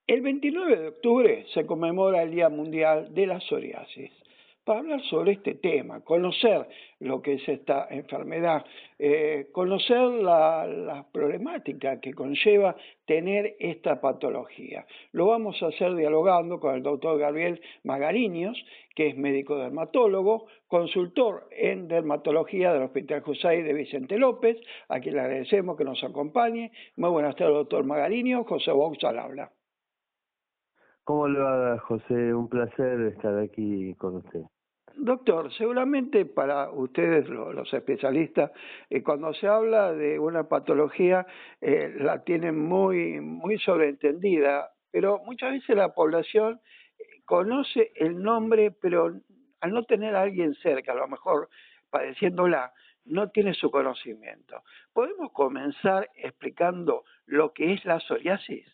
El 29 de octubre se conmemora el Día Mundial de la Psoriasis. Para hablar sobre este tema, conocer lo que es esta enfermedad, conocer la problemática que conlleva tener esta patología. Lo vamos a hacer dialogando con el doctor Gabriel Magariños, que es médico dermatólogo, consultor en dermatología del Hospital Jusay de Vicente López, a quien le agradecemos que nos acompañe. Muy buenas tardes, doctor Magariños. José Box al habla. ¿Cómo le va, José? Un placer estar aquí con usted. Doctor, seguramente para ustedes, los especialistas, cuando se habla de una patología, la tienen muy sobreentendida, pero muchas veces la población conoce el nombre, pero al no tener a alguien cerca, a lo mejor padeciéndola, no tiene su conocimiento. ¿Podemos comenzar explicando lo que es la psoriasis?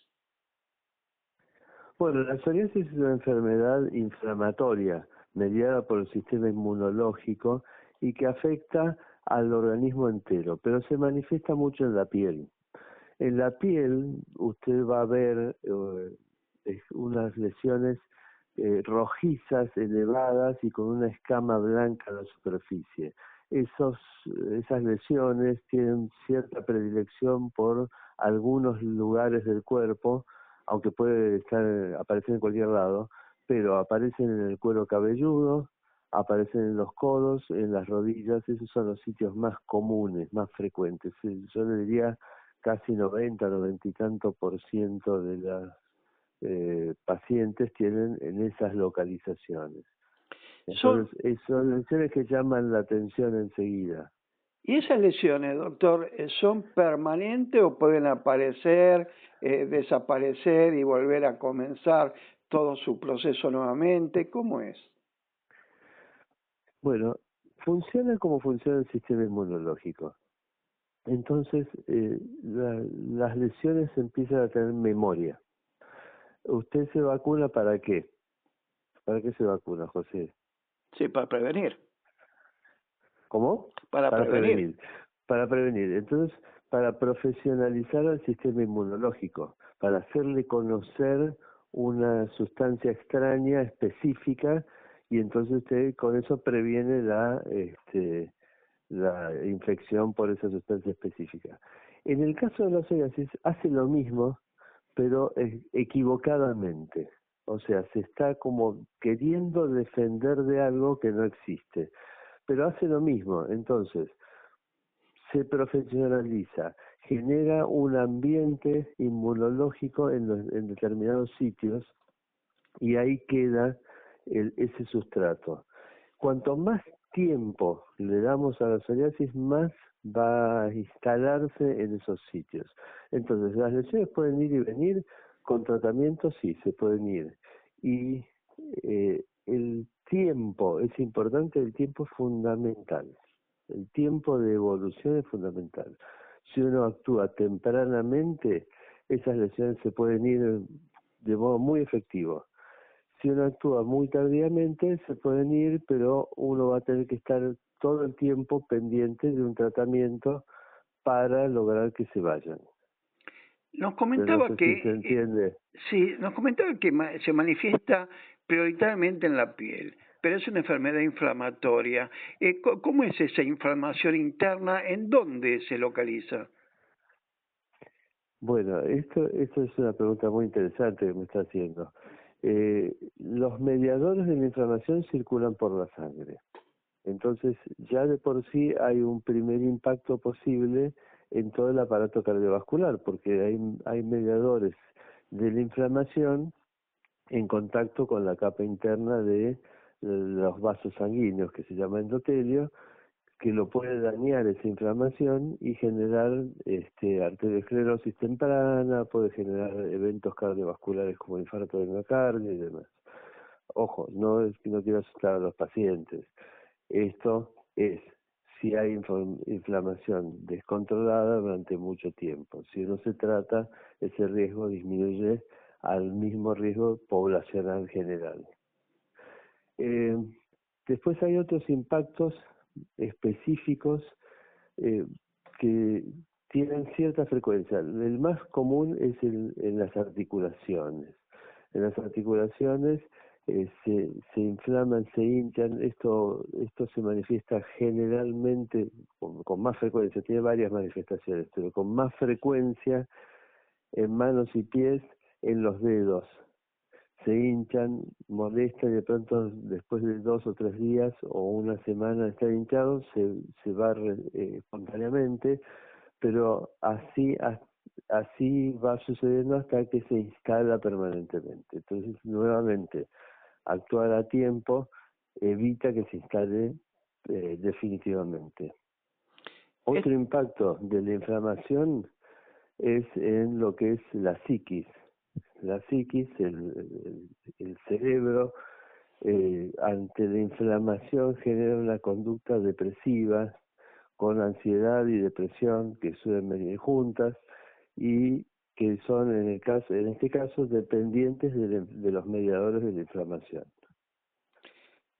Bueno, la psoriasis es una enfermedad inflamatoria mediada por el sistema inmunológico y que afecta al organismo entero, pero se manifiesta mucho en la piel. En la piel usted va a ver unas lesiones rojizas, elevadas y con una escama blanca en la superficie. Esas lesiones tienen cierta predilección por algunos lugares del cuerpo, aunque puede aparecer en cualquier lado, pero aparecen en el cuero cabelludo, aparecen en los codos, en las rodillas. Esos son los sitios más comunes, más frecuentes. Yo le diría casi 90 y tanto por ciento de las pacientes tienen en esas localizaciones. Son Entonces, son lesiones que llaman la atención enseguida. ¿Y esas lesiones, doctor, son permanentes o pueden aparecer, desaparecer y volver a comenzar todo su proceso nuevamente? ¿Cómo es? Bueno, funciona como funciona el sistema inmunológico. Entonces, las lesiones empiezan a tener memoria. ¿Usted se vacuna para qué? ¿Para qué se vacuna, José? Sí, para prevenir. ¿Cómo? Para Para prevenir. prevenir. Para prevenir. Entonces, para profesionalizar al sistema inmunológico, para hacerle conocer una sustancia extraña, específica, y entonces usted con eso previene la infección por esa sustancia específica. En el caso de la psoriasis hace lo mismo, pero equivocadamente. O sea, se está como queriendo defender de algo que no existe, pero hace lo mismo. Entonces, se profesionaliza, genera un ambiente inmunológico en determinados sitios y ahí queda ese sustrato. Cuanto más tiempo le damos a la psoriasis, más va a instalarse en esos sitios. Entonces, las lesiones pueden ir y venir, con tratamiento sí, se pueden ir. Y el tiempo, es importante, el tiempo es fundamental. El tiempo de evolución es fundamental. Si uno actúa tempranamente, esas lesiones se pueden ir de modo muy efectivo. Si uno actúa muy tardíamente, se pueden ir, pero uno va a tener que estar todo el tiempo pendiente de un tratamiento para lograr que se vayan. Nos Pero no comentaba sé si se que, entiende. sí, nos comentaba que se manifiesta prioritariamente en la piel, pero es una enfermedad inflamatoria. ¿Cómo es esa inflamación interna? ¿En dónde se localiza? Bueno, esto es una pregunta muy interesante que me está haciendo. Los mediadores de la inflamación circulan por la sangre. Entonces, ya de por sí hay un primer impacto posible en todo el aparato cardiovascular, porque hay mediadores de la inflamación en contacto con la capa interna de los vasos sanguíneos, que se llama endotelio, que lo puede dañar esa inflamación y generar arteriosclerosis temprana, puede generar eventos cardiovasculares como infarto de miocardio y demás. Ojo, no es que no quiero asustar a los pacientes. Esto es si hay inflamación descontrolada durante mucho tiempo. Si no se trata, ese riesgo disminuye al mismo riesgo poblacional general. Eh, Después hay otros impactos específicos eh, que tienen cierta frecuencia. El más común es en las articulaciones. en las articulaciones, se inflaman, se hinchan. Esto se manifiesta generalmente con más frecuencia, tiene varias manifestaciones, pero con más frecuencia en manos y pies, en los dedos. Se hinchan, molestan y de pronto después de 2 o 3 días o una semana de estar hinchado se va espontáneamente, pero así va sucediendo hasta que se instala permanentemente. Entonces, nuevamente, actuar a tiempo evita que se instale definitivamente. Otro impacto de la inflamación es en lo que es la psiquis. La psiquis, el cerebro, ante la inflamación genera una conducta depresiva con ansiedad y depresión que suelen venir juntas y que son en este caso dependientes de los mediadores de la inflamación.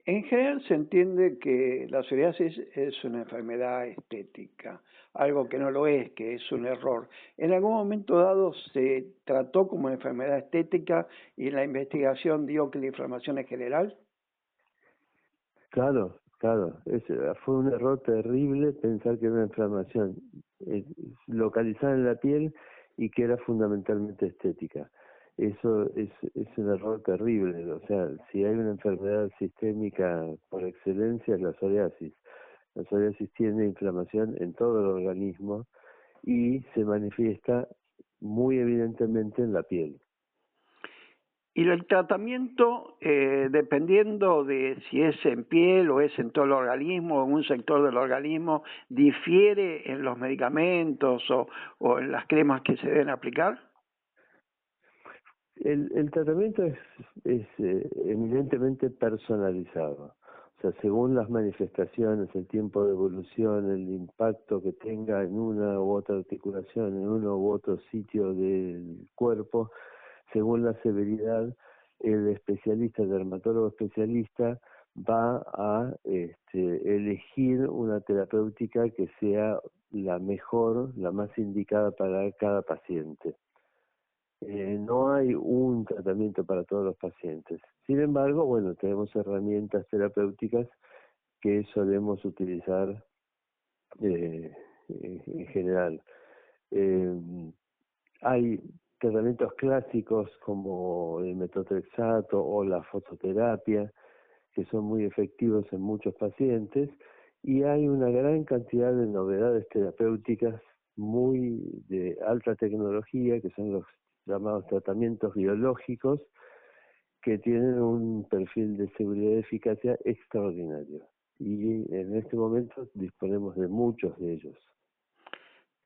En general se entiende que la psoriasis es una enfermedad estética, algo que no lo es, que es un error. ¿En algún momento dado se trató como enfermedad estética y la investigación dio que la inflamación es general? Claro, fue un error terrible pensar que era una inflamación localizada en la piel y que era fundamentalmente estética. Eso es un error terrible. O sea, si hay una enfermedad sistémica por excelencia es la psoriasis. La psoriasis tiene inflamación en todo el organismo y se manifiesta muy evidentemente en la piel. Y el tratamiento, dependiendo de si es en piel o es en todo el organismo o en un sector del organismo, difiere en los medicamentos o en las cremas que se deben aplicar. El tratamiento es eminentemente personalizado. O sea, según las manifestaciones, el tiempo de evolución, el impacto que tenga en una u otra articulación, en uno u otro sitio del cuerpo, según la severidad, el especialista, el dermatólogo especialista, va a elegir una terapéutica que sea la mejor, la más indicada para cada paciente. No hay un tratamiento para todos los pacientes. Sin embargo, bueno, tenemos herramientas terapéuticas que solemos utilizar en general. Hay tratamientos clásicos como el metotrexato o la fototerapia que son muy efectivos en muchos pacientes y hay una gran cantidad de novedades terapéuticas muy de alta tecnología que son los llamados tratamientos biológicos que tienen un perfil de seguridad y eficacia extraordinario y en este momento disponemos de muchos de ellos.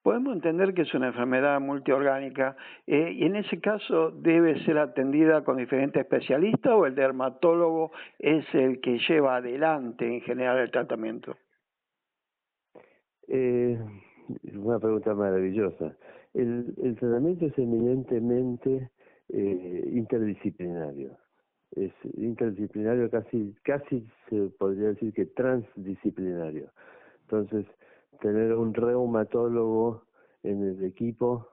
Podemos entender que es una enfermedad multiorgánica y en ese caso debe ser atendida con diferentes especialistas o el dermatólogo es el que lleva adelante en general el tratamiento. Una pregunta maravillosa. El tratamiento es eminentemente interdisciplinario. Es interdisciplinario, casi se podría decir que transdisciplinario. Entonces, tener un reumatólogo en el equipo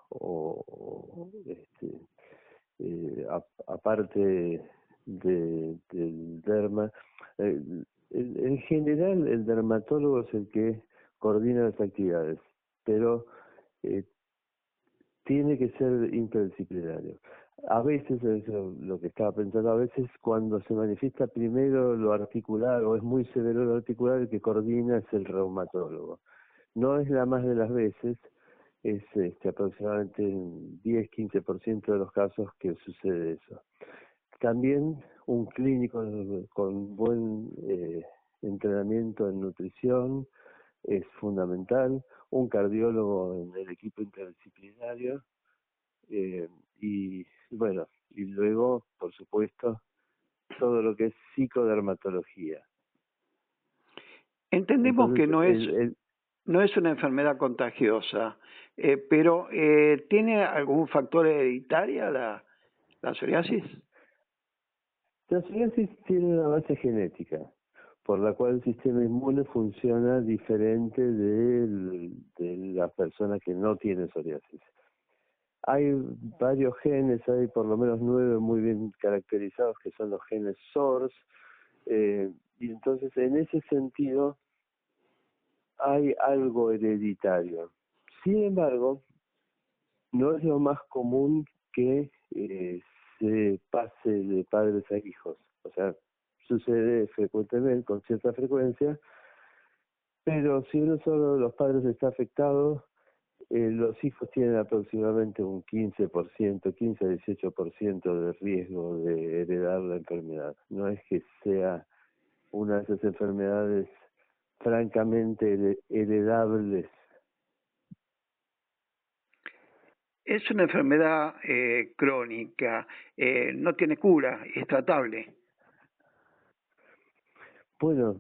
aparte del derma, en general el dermatólogo es el que coordina las actividades, pero tiene que ser interdisciplinario. A veces, es lo que estaba pensando, a veces cuando se manifiesta primero lo articular o es muy severo lo articular, el que coordina es el reumatólogo. No es la más de las veces, es aproximadamente en 10-15% de los casos que sucede eso. También un clínico con buen entrenamiento en nutrición es fundamental, un cardiólogo en el equipo interdisciplinario y bueno, y luego, por supuesto, todo lo que es psicodermatología. Entendemos Entonces, que no es una enfermedad contagiosa, pero ¿tiene algún factor hereditario la psoriasis? La psoriasis tiene una base genética, por la cual el sistema inmune funciona diferente de la persona que no tiene psoriasis. Hay varios genes, hay por lo menos 9 muy bien caracterizados que son los genes SORS, y entonces en ese sentido hay algo hereditario. Sin embargo, no es lo más común que se pase de padres a hijos. O sea, sucede frecuentemente, con cierta frecuencia, pero si uno solo de los padres está afectado, los hijos tienen aproximadamente un 15%, 15 a 18% de riesgo de heredar la enfermedad. No es que sea una de esas enfermedades francamente heredables. Es una enfermedad crónica, no tiene cura, es tratable. Bueno,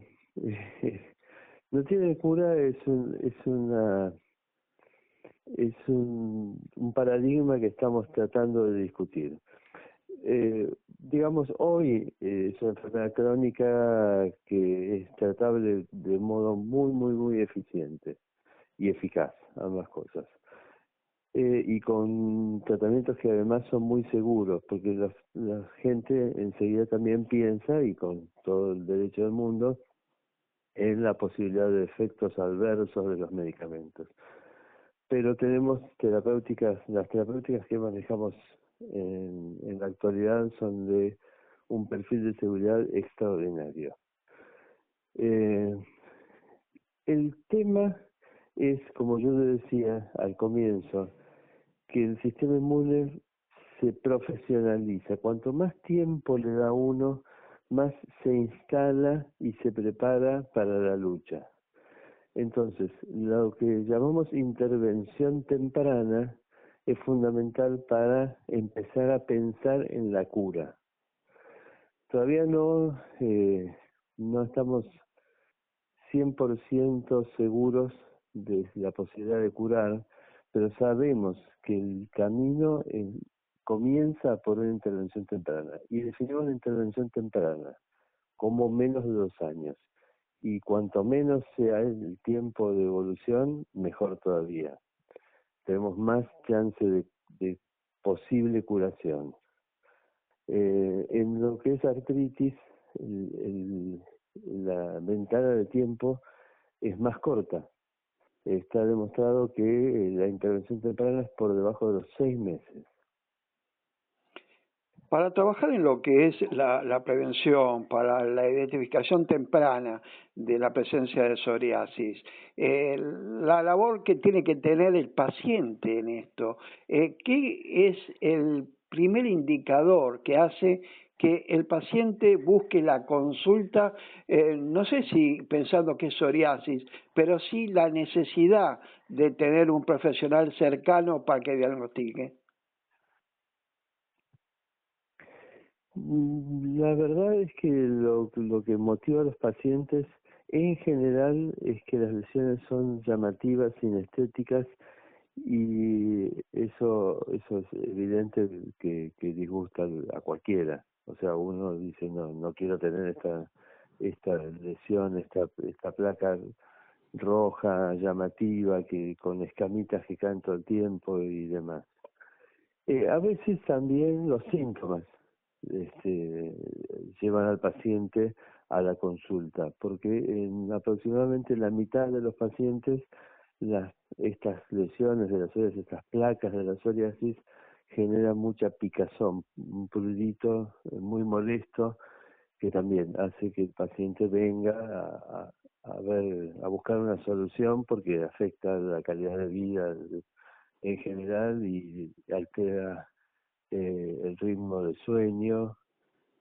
no tiene cura, es un paradigma que estamos tratando de discutir. Digamos, hoy es una enfermedad crónica que es tratable de modo muy eficiente y eficaz, ambas cosas. Y con tratamientos que además son muy seguros, porque la gente enseguida también piensa, y con todo el derecho del mundo, en la posibilidad de efectos adversos de los medicamentos. Pero tenemos las terapéuticas que manejamos en la actualidad son de un perfil de seguridad extraordinario. El tema es, como yo le decía al comienzo, que el sistema inmune se profesionaliza. Cuanto más tiempo le da uno, más se instala y se prepara para la lucha. Entonces, lo que llamamos intervención temprana es fundamental para empezar a pensar en la cura. Todavía no estamos 100% seguros de la posibilidad de curar, pero sabemos que el camino comienza por una intervención temprana. Y definimos la intervención temprana como menos de 2 años. Y cuanto menos sea el tiempo de evolución, mejor todavía. Tenemos más chance de posible curación. En lo que es artritis, la ventana de tiempo es más corta. Está demostrado que la intervención temprana es por debajo de los 6 meses. Para trabajar en lo que es la prevención, para la identificación temprana de la presencia de psoriasis, la labor que tiene que tener el paciente en esto, ¿qué es el primer indicador que hace que el paciente busque la consulta, no sé si pensando que es psoriasis, pero sí la necesidad de tener un profesional cercano para que diagnostique? La verdad es que lo que motiva a los pacientes en general es que las lesiones son llamativas, sinestéticas, y eso es evidente que disgusta a cualquiera. O sea, uno dice, no quiero tener esta lesión, esta placa roja, llamativa, que con escamitas que caen todo el tiempo y demás. A veces también los síntomas este, llevan al paciente a la consulta, porque en aproximadamente la mitad de los pacientes estas lesiones de la psoriasis, estas placas de la psoriasis generan mucha picazón, un prurito muy molesto que también hace que el paciente venga a buscar una solución porque afecta la calidad de vida en general y altera el ritmo de sueño,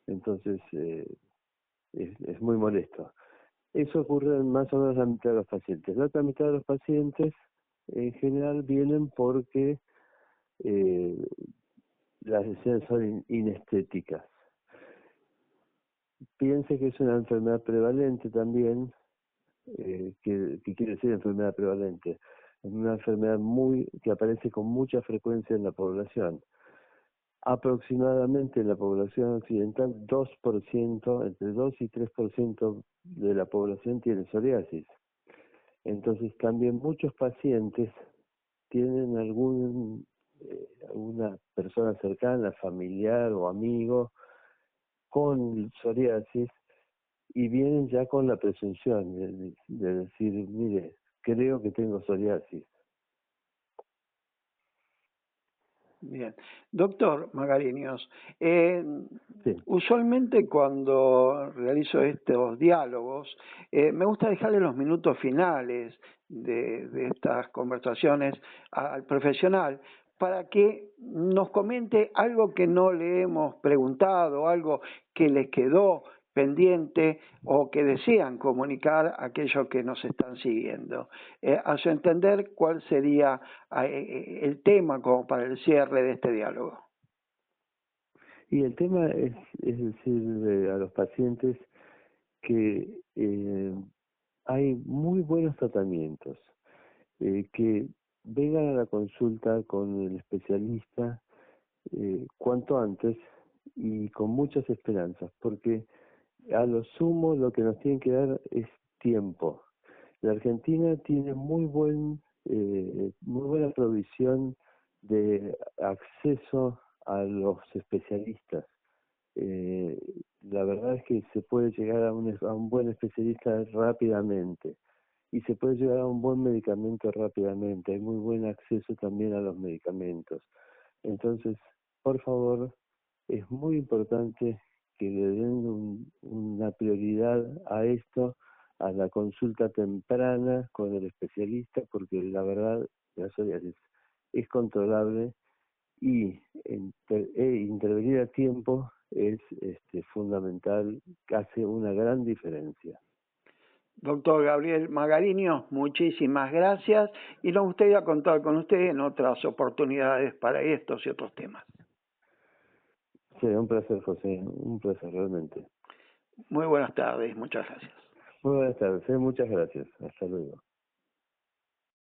entonces es muy molesto. Eso ocurre en más o menos la mitad de los pacientes. La otra mitad de los pacientes en general vienen porque eh, las lesiones son inestéticas. Piense que es una enfermedad prevalente también, que quiere decir enfermedad prevalente. Es una enfermedad que aparece con mucha frecuencia en la población. Aproximadamente en la población occidental, 2%, entre 2 y 3% de la población tiene psoriasis. Entonces también muchos pacientes tienen algún una persona cercana, familiar o amigo con psoriasis y vienen ya con la presunción de decir, mire, creo que tengo psoriasis. Bien. Doctor Magariños, Sí. usualmente cuando realizo estos diálogos, me gusta dejarle los minutos finales de estas conversaciones al profesional para que nos comente algo que no le hemos preguntado, algo que les quedó pendiente o que desean comunicar a aquellos que nos están siguiendo. A su entender, ¿cuál sería el tema como para el cierre de este diálogo? Y el tema es decir a los pacientes que hay muy buenos tratamientos, que vengan a la consulta con el especialista cuanto antes y con muchas esperanzas, porque a lo sumo lo que nos tienen que dar es tiempo. La Argentina tiene muy buena provisión de acceso a los especialistas. Eh, la verdad es que se puede llegar a un buen especialista rápidamente y se puede llegar a un buen medicamento rápidamente. Hay muy buen acceso también a los medicamentos. Entonces, por favor, es muy importante que le den una prioridad a esto, a la consulta temprana con el especialista, porque la verdad la psoriasis es controlable y intervenir a tiempo es fundamental, hace una gran diferencia. Doctor Gabriel Magariño, muchísimas gracias y nos gustaría contar con usted en otras oportunidades para estos y otros temas. Sí, un placer, José, un placer realmente. Muy buenas tardes, muchas gracias. Muy buenas tardes, muchas gracias. Hasta luego.